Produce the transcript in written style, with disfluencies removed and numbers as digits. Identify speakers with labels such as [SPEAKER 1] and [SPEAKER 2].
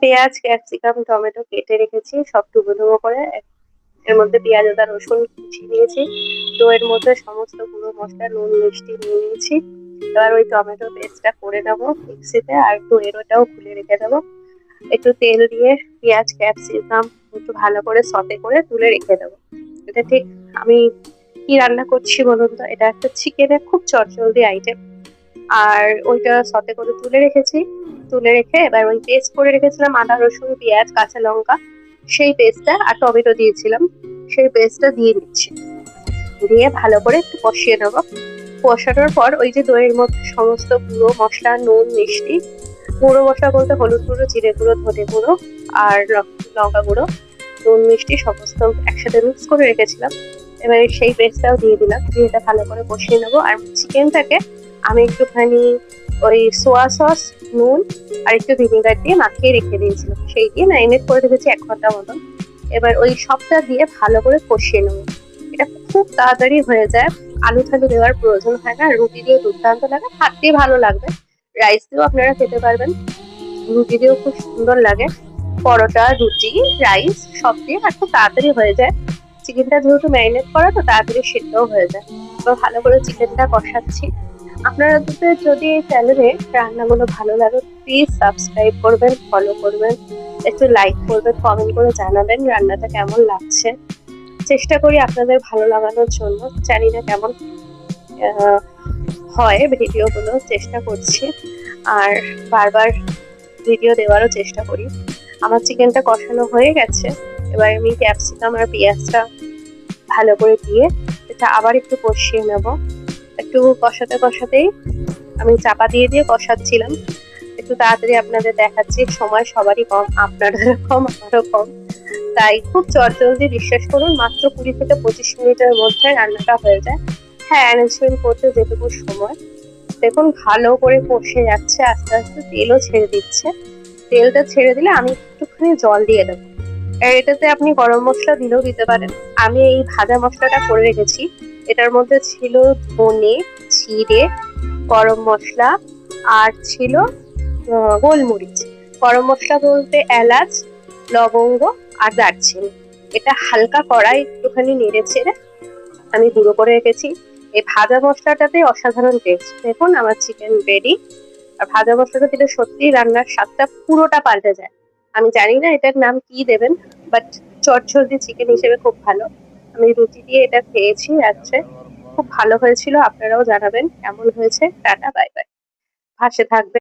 [SPEAKER 1] পেঁয়াজ, capsicum, tomato কেটে রেখেছি সব ডুবো ডুবো করে। এর মধ্যে পেঁয়াজ, আদা, রসুন কুচিয়ে নিয়েছি। দইয়ের মধ্যে সমস্ত গুঁড়ো মশলা, নুন, মিষ্টি নিয়ে নিয়েছি। এবার ওই টমেটো পেস্টটা করে নেবো মিক্সিতে, আর দইয়ের ওটাও খুলে রেখে দেবো। একটু তেল দিয়ে পেঁয়াজ, ক্যাপসিকাম একটু ভালো করে সতে করে তুলে রেখে দেবো। এটা ঠিক আমি কি রান্না করছি বলুন তো? এটা একটা চিকেনের খুব চটজলদি আইটেম। আর ওইটা সতে করে তুলে রেখেছি। তুলে রেখে এবার ওই পেস্ট করে রেখেছিলাম আদা, রসুন, পেঁয়াজ, কাঁচা লঙ্কা, সেই পেস্টটা আর টমেটো দিয়েছিলাম, সেই পেস্টটা দিয়ে দিচ্ছি। দিয়ে ভালো করে একটু কষিয়ে নেবো। কষানোর পর ওই যে দইয়ের মধ্যে সমস্ত গুঁড়ো মশলা, নুন, মিষ্টি, গুঁড়ো মশলা বলতে হলুদ গুঁড়ো, জিরে গুঁড়ো, ধনে গুঁড়ো আর লঙ্কা গুঁড়ো, নুন, মিষ্টি সমস্ত একসাথে মিক্স করে রেখেছিলাম। এবারে সেই পেস্টটাও দিয়ে দিলাম, দিয়ে এটা ভালো করে কষিয়ে নেবো। আর চিকেনটাকে আমি একটুখানি ওই সোয়া সস, নুন আর একটু ভিনেগার দিয়ে মাখিয়ে রেখে দিয়েছিলাম, সেই দিয়ে ম্যারিনেট করে রেখেছি 1 ঘন্টা মতন। এবার ওই সবটা দিয়ে ভালো করে কষিয়ে নেবো। এটা খুব তাড়াতাড়ি হয়ে যায়, আলু থালু দেওয়ার প্রয়োজন হয় না, রুটি দিয়ে দুর্দান্ত লাগে, ভাত দিয়ে ভালো লাগবে, রাইস দিয়েও আপনারা খেতে পারবেন, রুটি দিয়েও খুব সুন্দর লাগে। পরোটা, রুটি, রাইস সব দিয়ে আর খুব তাড়াতাড়ি হয়ে যায়। চিকেনটা যেহেতু ম্যারিনেট করা তো তাড়াতাড়ি সেদ্ধও হয়ে যায়। এবার ভালো করে চিকেনটা কষাচ্ছি। আপনাদের যদি এই চ্যানেলে রান্নাগুলো ভালো লাগে প্লিজ সাবস্ক্রাইব করবেন, ফলো করবেন, একটু লাইক করবেন, কমেন্ট করে জানাবেন রান্নাটা কেমন লাগছে। চেষ্টা করি আপনাদের ভালো লাগানোর জন্য, জানি না কেমন হয় ভিডিওগুলো, চেষ্টা করছি আর বারবার ভিডিও দেওয়ারও চেষ্টা করি। আমার চিকেনটা কষানো হয়ে গেছে। এবার আমি ক্যাপসিকাম আর পেঁয়াজটা ভালো করে দিয়ে এটা আবার একটু কষিয়ে নেব। একটু কষাতে কষাতেই আমি চাপা দিয়ে দিয়ে কষাচ্ছিলাম। একটু তাড়াতাড়ি আপনাদের দেখাচ্ছি, সময় সবারই কম, আপনাদেরও কম, আমারও কম, তাই খুব চটজলদি, বিশ্বাস করুন মাত্র 20 থেকে 25 মিনিটের মধ্যে রান্নাটা হয়ে যায়। হ্যাঁ, অ্যারেঞ্জমেন্ট করতে যেটুকু সময়, দেখুন ভালো করে কষে যাচ্ছে, আস্তে আস্তে তেলও ছেড়ে দিচ্ছে। তেলটা ছেড়ে দিলে আমি একটুখানি জল দিয়ে দেবো। আর এটাতে আপনি গরম মশলা দিলেও দিতে পারেন। আমি এই ভাজা মশলাটা করে রেখেছি, এটার মধ্যে ছিল ধনে, জিরে, গরম মশলা আর ছিল গোলমরিচ। গরম মশলা বলতে এলাচ, লবঙ্গ আর দারচিনি। এটা হালকা কড়াই একটুখানি নেড়ে ছেড়ে আমি গুঁড়ো করে রেখেছি। এই ভাজা মশলাটাতে অসাধারণ টেস্ট। দেখুন আমার চিকেন রেডি। আর ভাজা মশলাটা দিলে সত্যি রান্নার স্বাদটা পুরোটা পাল্টে যায়। আমি জানি না এটার নাম কি দেবেন, বাট চটজলদি চিকেন হিসেবে খুব ভালো। আমি রুটি দিয়ে এটা খেয়েছি রাত্রে, খুব ভালো হয়েছিল। আপনারাও জানাবেন কেমন হয়েছে। টাটা, বাই বাই, পাশে থাকবেন।